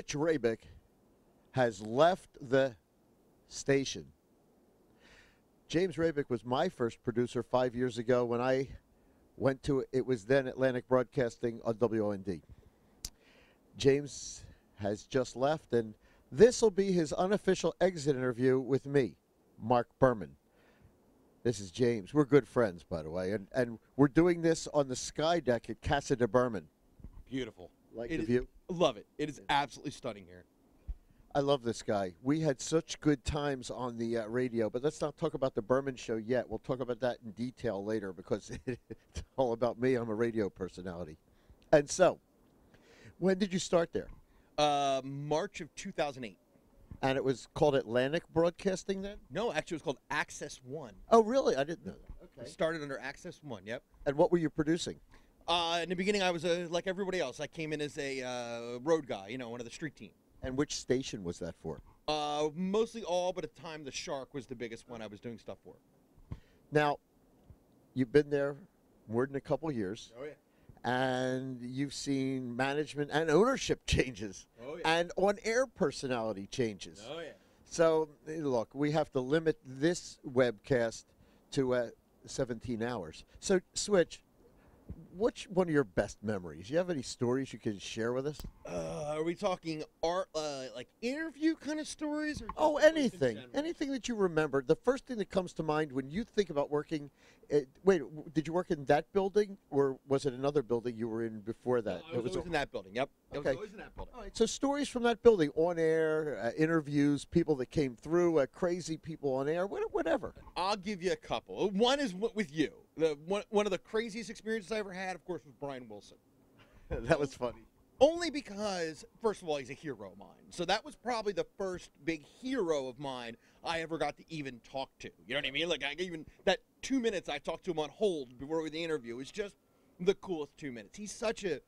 Switch Rabic has left the station. James Rabic was my first producer 5 years ago when I went to, it was then Atlantic Broadcasting on WOND. James has just left, and this will be his unofficial exit interview with me, Marc Berman. This is James. We're good friends, by the way, and we're doing this on the sky deck at Casa de Berman. Beautiful. Like the view? Love it. It is absolutely stunning here. I love this guy. We had such good times on the radio, but let's not talk about the Berman show yet. We'll talk about that in detail later because it's all about me. I'm a radio personality. And so, when did you start there? March of 2008. And it was called Atlantic Broadcasting then? No, actually it was called Access One. Oh, really? I didn't know that. Okay. It started under Access One, yep. And what were you producing? In the beginning, I was like everybody else. I came in as a road guy, you know, one of the street team. And which station was that for? Mostly all, but at the time, the Shark was the biggest one I was doing stuff for. Now, you've been there more than a couple years. Oh, yeah. And you've seen management and ownership changes. Oh, yeah. And on-air personality changes. Oh, yeah. So, look, we have to limit this webcast to 17 hours. So, Switch, what's one of your best memories? You have any stories you can share with us? Are we talking art, like interview kind of stories? Or Oh, anything. Anything that you remember. The first thing that comes to mind when you think about working, wait, did you work in that building or was it another building you were in before that? No, I was always in that building, yep. I was Okay. always in that building. All right, so stories from that building, on air, interviews, people that came through, crazy people on air, whatever. I'll give you a couple. One is with you. One of the craziest experiences I ever had, of course, was Brian Wilson. That was funny. Only because, first of all, he's a hero of mine. So that was probably the first big hero of mine I ever got to even talk to. You know what I mean? Like, that 2 minutes I talked to him on hold before the interview was just the coolest 2 minutes. He's such a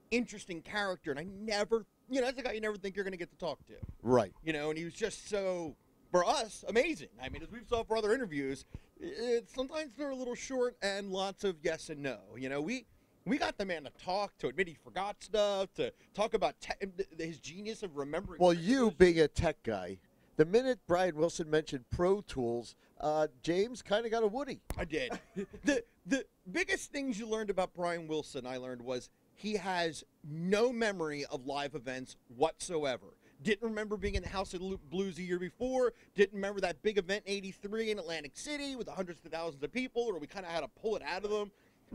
interesting character, and I never, you know, that's a guy you never think you're going to get to talk to. Right. You know, and he was just so, for us, amazing. I mean, as we've saw for other interviews, sometimes they're a little short and lots of yes and no. You know, we got the man to talk, to admit he forgot stuff, to talk about his genius of remembering. Well, you being a tech guy, the minute Brian Wilson mentioned Pro Tools, James kind of got a Woody. I did. The biggest things you learned about Brian Wilson, I learned, was he has no memory of live events whatsoever. Didn't remember being in the House of Blues the year before. Didn't remember that big event in '83 in Atlantic City with hundreds of thousands of people, or we kind of had to pull it out of them.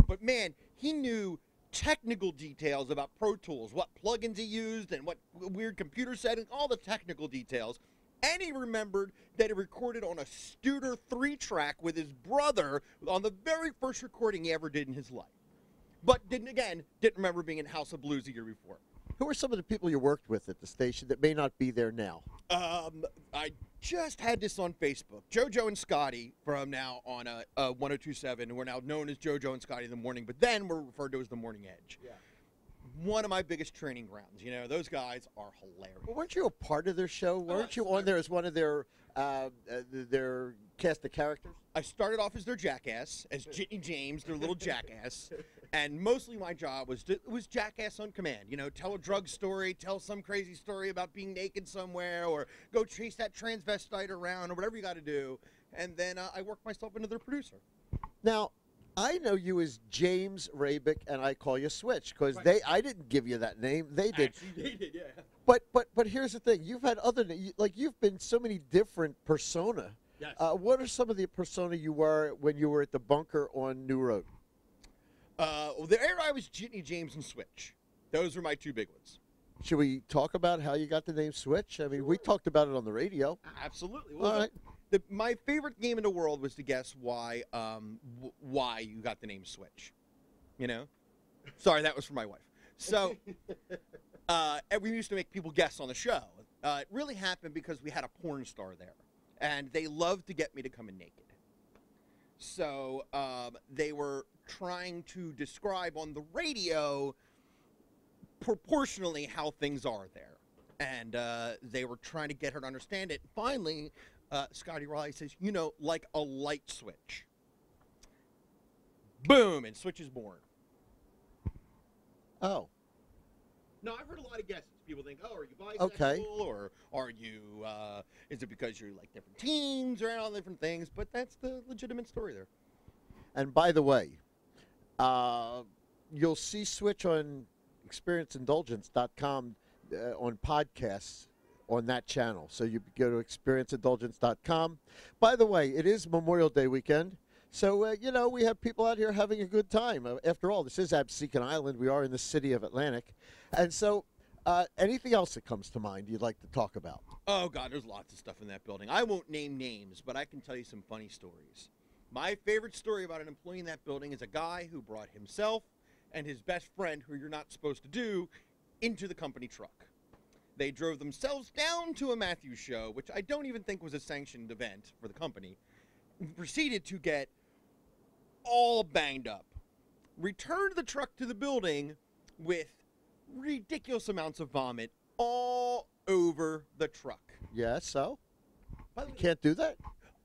But, man, he knew technical details about Pro Tools, what plugins he used and what weird computer settings, all the technical details. And he remembered that he recorded on a Studer 3-track with his brother on the very first recording he ever did in his life. But didn't remember being in House of Blues the year before. Who are some of the people you worked with at the station that may not be there now? I just had this on Facebook. JoJo and Scotty from now on 1027. We're now known as JoJo and Scotty in the morning, but then we're referred to as the Morning Edge. Yeah. One of my biggest training grounds. You know, those guys are hilarious. Well, weren't you a part of their show? Weren't you on there as one of their cast of characters? I started off as their jackass, as Jitney James, their little jackass. And mostly my job was jackass on command. You know, tell a drug story, tell some crazy story about being naked somewhere, or go chase that transvestite around, or whatever you got to do. And then I worked myself into their producer. Now, I know you as James Rabic, and I call you Switch because I didn't give you that name. They did. Actually, they did, yeah. But here's the thing: you've had you've been so many different persona. Yes. What are some of the persona you were when you were at the bunker on New Road? Well, there I was Jitney James and Switch. Those were my two big ones. Should we talk about how you got the name Switch? I mean, we talked about it on the radio. Absolutely. Well, all right. My favorite game in the world was to guess why you got the name Switch. You know? Sorry, that was for my wife. So, and we used to make people guess on the show. It really happened because we had a porn star there, and they loved to get me to come in naked. So they were trying to describe on the radio proportionally how things are there. And they were trying to get her to understand it. Finally, Scotty Riley says, you know, like a light switch. Boom, and Switch is born. Oh. No, I've heard a lot of guesses. People think, oh, are you bisexual? Okay. Or are you, is it because you're like different teams or all different things? But that's the legitimate story there. And by the way, you'll see Switch on experienceindulgence.com on podcasts on that channel. So you go to experienceindulgence.com. By the way, it is Memorial Day weekend. So, we have people out here having a good time. After all, this is Absecon Island. We are in the city of Atlantic. And so anything else that comes to mind you'd like to talk about? Oh, God, there's lots of stuff in that building. I won't name names, but I can tell you some funny stories. My favorite story about an employee in that building is a guy who brought himself and his best friend, who you're not supposed to do, into the company truck. They drove themselves down to a Matthews show, which I don't even think was a sanctioned event for the company, and proceeded to get all banged up. Returned the truck to the building with ridiculous amounts of vomit all over the truck. Yeah, so? By the You way, can't do that?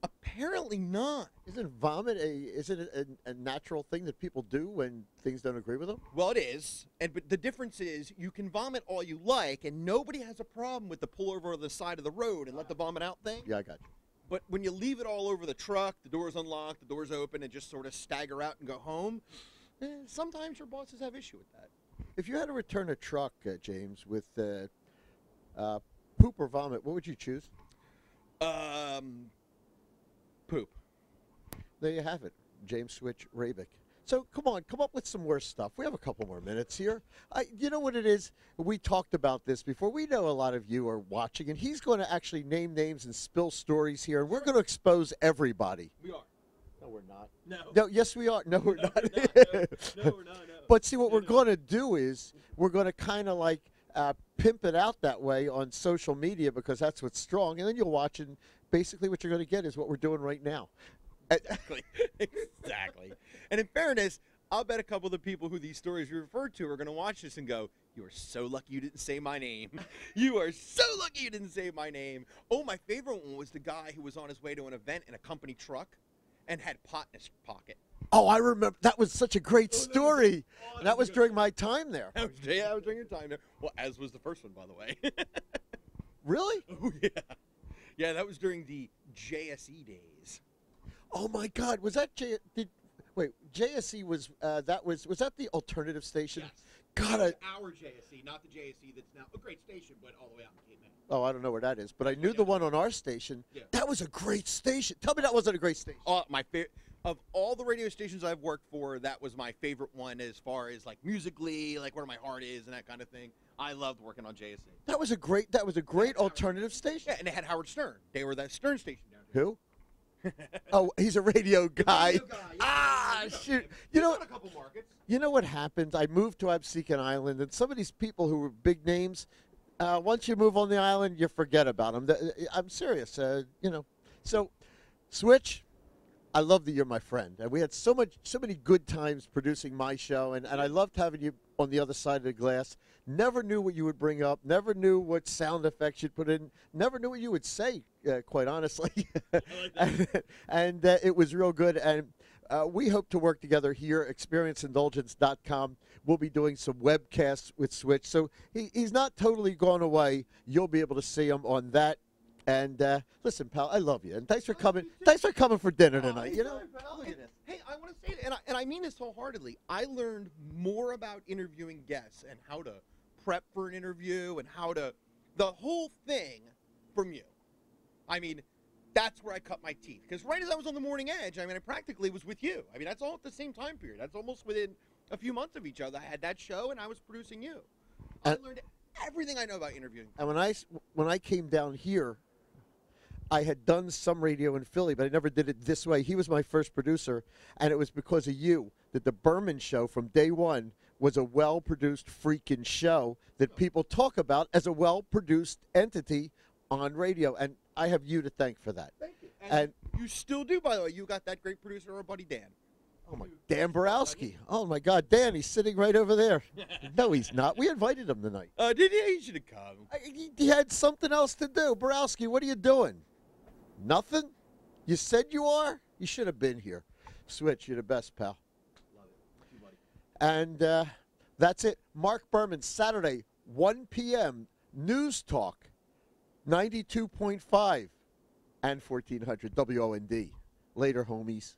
apparently not. Isn't vomit a natural thing that people do when things don't agree with them? Well, it is, but the difference is you can vomit all you like, and nobody has a problem with the pull over on the side of the road and let the vomit out thing. Yeah, I got you. But when you leave it all over the truck, the door's unlocked, the door's open, and just sort of stagger out and go home, sometimes your bosses have issue with that. If you had to return a truck, James, with poop or vomit, what would you choose? Poop. There you have it, James Switch Rabic. So come up with some worse stuff. We have a couple more minutes here. You know what it is? We talked about this before. We know a lot of you are watching, and he's going to actually name names and spill stories here, and we're going to expose everybody. We are. No, we're not. No. Yes, we are. No, we're not. No, we're not. No. But see, what we're going to do is we're going to kind of like pimp it out that way on social media because that's what's strong, and then you'll watch, and basically what you're going to get is what we're doing right now. Exactly. Exactly. And in fairness, I'll bet a couple of the people who these stories you referred to are going to watch this and go, "You are so lucky you didn't say my name. You are so lucky you didn't say my name." Oh, my favorite one was the guy who was on his way to an event in a company truck and had pot in his pocket. Oh, I remember. That was such a great story. That was during my time there. That was during your time there. Well, as was the first one, by the way. Really? Oh, yeah. Yeah, that was during the JSE days. Oh my God! Was that JSE was was that the alternative station? Yes. God, Our JSE, not the JSE that's now a great station, but all the way out in Cape May. oh, I don't know where that is, but I knew the one on our station. Yeah. That was a great station. Tell me that wasn't a great station. My favorite of all the radio stations I've worked for, that was my favorite one as far as like musically, like where my heart is and that kind of thing. I loved working on JSE. That was a great alternative station. Yeah, and they had Howard Stern. They were that Stern station down here. Who? Oh, he's a radio guy. Radio guy, yeah. Shoot. He's on a couple markets. You know what happened? I moved to Absecon Island, and some of these people who were big names, once you move on the island, you forget about them. I'm serious. So, Switch, I love that you're my friend, and we had so many good times producing my show, and I loved having you on the other side of the glass. Never knew what you would bring up. Never knew what sound effects you'd put in. Never knew what you would say, quite honestly. I like that. and it was real good. And we hope to work together here. ExperienceIndulgence.com. We'll be doing some webcasts with Switch. So he's not totally gone away. You'll be able to see him on that. And listen, pal, I love you, and thanks for coming. Thanks for coming for dinner tonight. You know, look at this. Hey, I want to say, and I mean this wholeheartedly. I learned more about interviewing guests and how to prep for an interview and how to the whole thing from you. I mean, that's where I cut my teeth, because right as I was on the morning edge, I mean, I practically was with you. I mean, that's all at the same time period. That's almost within a few months of each other. I had that show, and I was producing you. I learned everything I know about interviewing. And when I came down here, I had done some radio in Philly, but I never did it this way. He was my first producer, and it was because of you that the Berman show from day one was a well-produced freaking show that people talk about as a well-produced entity on radio, and I have you to thank for that. Thank you. And you still do, by the way. You got that great producer, our buddy Dan. Oh, my, Dan Borowski. Oh, my God, Dan, he's sitting right over there. No, he's not. We invited him tonight. Did he? He should have come. He had something else to do. Borowski, what are you doing? Nothing? You said you are? You should have been here. Switch, you're the best, pal. Love it. Thank you, buddy. And that's it. Marc Berman, Saturday, 1 p.m. News Talk, 92.5 and 1400 WOND. Later, homies.